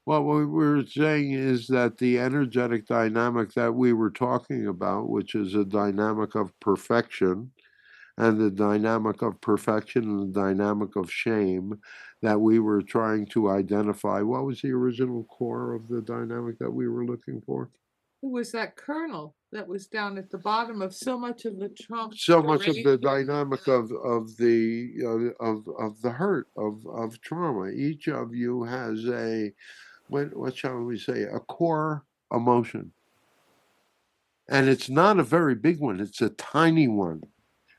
What we were saying is that the energetic dynamic that we were talking about, which is a dynamic of perfection, and the dynamic of perfection and the dynamic of shame that we were trying to identify. What was the original core of the dynamic that we were looking for? It was that kernel that was down at the bottom of so much of the Trump So much of the arrangement. dynamic of the hurt of trauma. Each of you has a what shall we say, a core emotion, and it's not a very big one. It's a tiny one.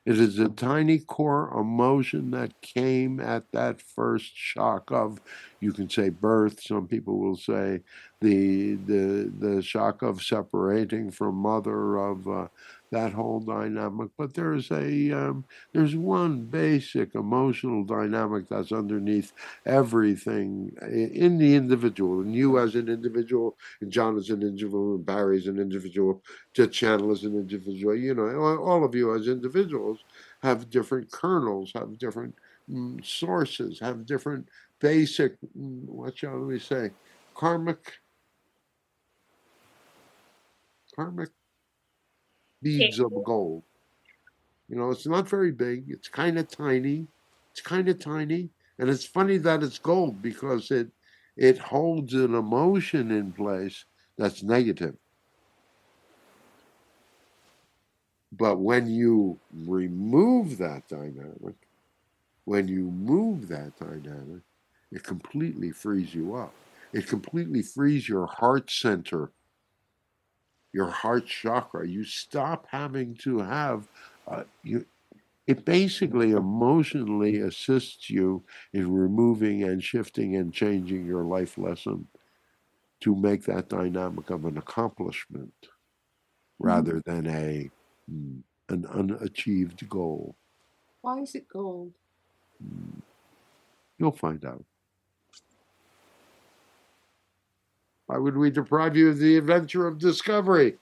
It is a tiny core emotion that came at that first shock of, you can say birth. Some people will say the shock of separating from mother, of that whole dynamic. But there's one basic emotional dynamic that's underneath everything in the individual, and you as an individual, and John as an individual, and Barry as an individual, to Channel as an individual. You know, all of you as individuals have different kernels, have different sources, have different basic, what shall we say, karmic karmic beads of gold. You know, it's not very big. It's kind of tiny. It's kind of tiny, and it's funny that it's gold because it holds an emotion in place that's negative. But when you remove that dynamic, when you move that dynamic, it completely frees you up. It completely frees your heart center, your heart chakra. You stop having to have you. It basically emotionally assists you in removing and shifting and changing your life lesson to make that dynamic of an accomplishment Mhm. rather than an unachieved goal. Why is it gold? Mm, You'll find out. Why would we deprive you of the adventure of discovery?